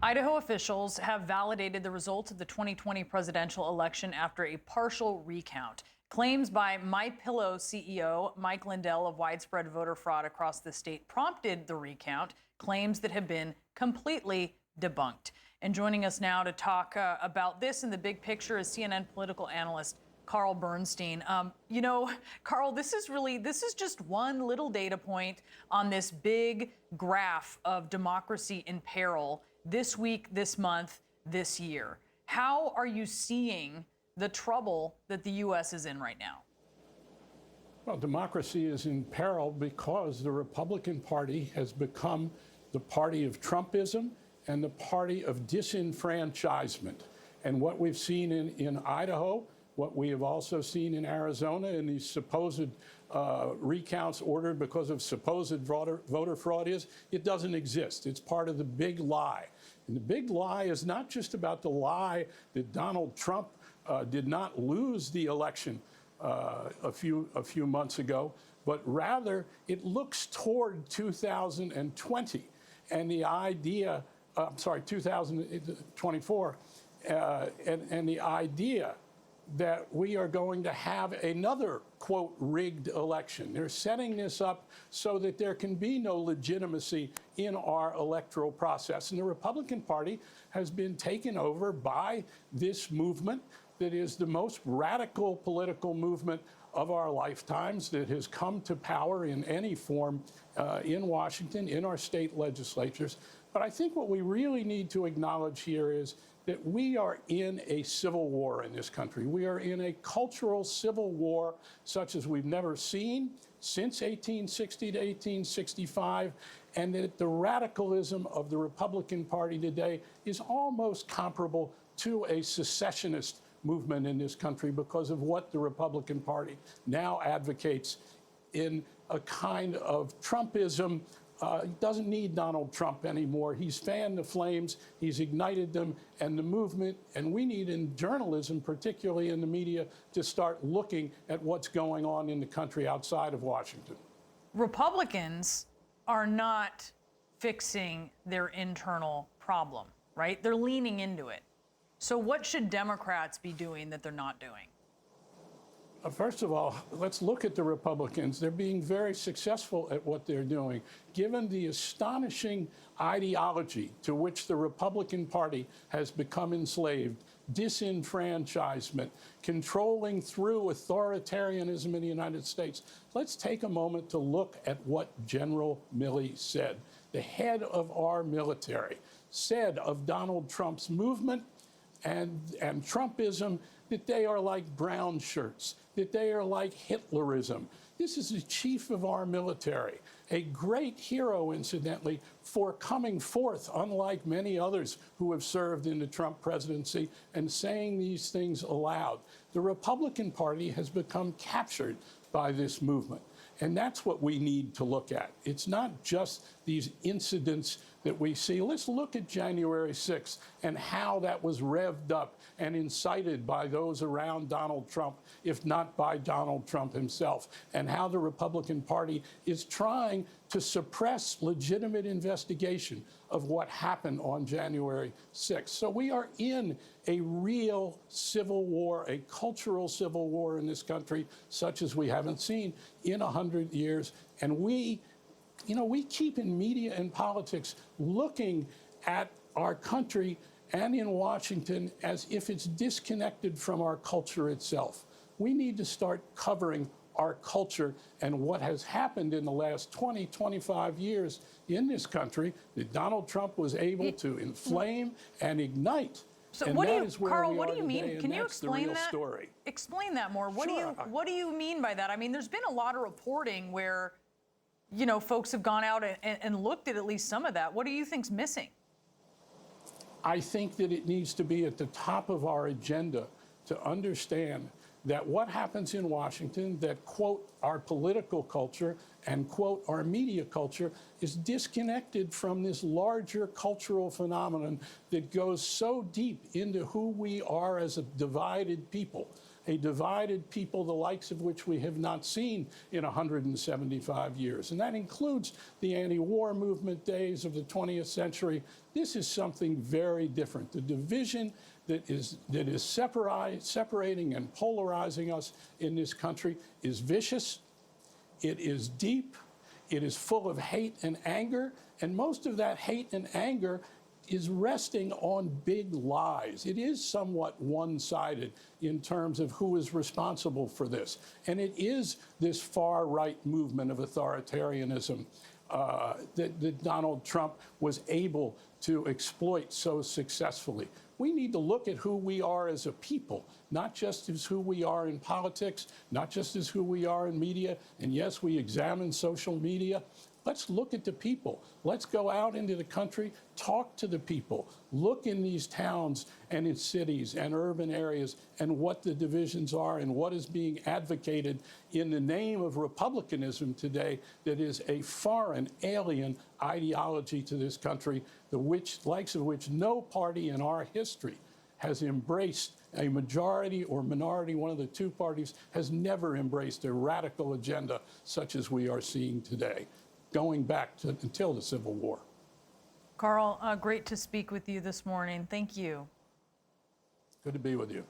Idaho officials have validated the results of the 2020 presidential election after a partial recount. Claims by MyPillow CEO Mike Lindell of widespread voter fraud across the state prompted the recount, claims that have been completely debunked. And joining us now to talk about this in the big picture is CNN political analyst Carl Bernstein. Carl, this is just one little data point on this big graph of democracy in peril this week, this month, this year. How are you seeing the trouble that the U.S. is in right now? Well, democracy is in peril because the Republican Party has become the party of Trumpism and the party of disenfranchisement. And what we've seen in Idaho, what we have also seen in Arizona in these supposed recounts ordered because of supposed voter fraud is, it doesn't exist. It's part of the big lie. And the big lie is not just about the lie that Donald Trump did not lose the election a few months ago, but rather it looks toward 2020 and the idea, 2024, and the idea that we are going to have another, quote, rigged election. They're setting this up so that there can be no legitimacy in our electoral process. And the Republican Party has been taken over by this movement that is the most radical political movement of our lifetimes that has come to power in any form in Washington, in our state legislatures. But I think what we really need to acknowledge here is that we are in a civil war in this country. We are in a cultural civil war such as we've never seen since 1860 to 1865, and that the radicalism of the Republican Party today is almost comparable to a secessionist movement in this country because of what the Republican Party now advocates in a kind of Trumpism. He doesn't need Donald Trump anymore. He's fanned the flames, he's ignited them, and the movement, and we need in journalism, particularly in the media, to start looking at what's going on in the country outside of Washington. Republicans are not fixing their internal problem, right? They're leaning into it. So what should Democrats be doing that they're not doing? First of all, let's look at the Republicans. They're being very successful at what they're doing. Given the astonishing ideology to which the Republican Party has become enslaved, disenfranchisement, controlling through authoritarianism in the United States, let's take a moment to look at what General Milley said. The head of our military said of Donald Trump's movement and Trumpism that they are like brown shirts, that they are like Hitlerism. This is the chief of our military, a great hero, incidentally, for coming forth, unlike many others who have served in the Trump presidency, and saying these things aloud. The Republican Party has become captured by this movement. And that's what we need to look at. It's not just these incidents that we see. Let's look at January 6th and how that was revved up and incited by those around Donald Trump, if not by Donald Trump himself, and how the Republican Party is trying to suppress legitimate investigation of what happened on January 6th. So we are in a real civil war, a cultural civil war in this country, such as we haven't seen in 100 years. And we keep in media and politics looking at our country and in Washington as if it's disconnected from our culture itself. We need to start covering our culture and what has happened in the last 20, 25 years in this country that Donald Trump was able to inflame and ignite. So and what do that you, is where Carl, we what are do you mean? today, Can and you that's the explain real that? story. Explain that more. Sure. What do you mean by that? I mean, there's been a lot of reporting where, folks have gone out and looked at least some of that. What do you think's missing? I think that it needs to be at the top of our agenda to understand that what happens in Washington, that, quote, our political culture and, quote, our media culture is disconnected from this larger cultural phenomenon that goes so deep into who we are as a divided people. a divided people the likes of which we have not seen in 175 years. And that includes the anti-war movement days of the 20th century. This is something very different. The division that is separating and polarizing us in this country is vicious. It is deep. It is full of hate and anger. And most of that hate and anger is resting on big lies. It is somewhat one-sided in terms of who is responsible for this. And it is this far-right movement of authoritarianism that Donald Trump was able to exploit so successfully. We need to look at who we are as a people, not just as who we are in politics, not just as who we are in media. And yes, we examine social media. Let's look at the people. Let's go out into the country, talk to the people, look in these towns and in cities and urban areas and what the divisions are and what is being advocated in the name of republicanism today that is a foreign, alien ideology to this country, the likes of which no party in our history has embraced. A majority or minority, one of the two parties, has never embraced a radical agenda such as we are seeing today, going back to until the Civil War. Carl, great to speak with you this morning. Thank you. Good to be with you.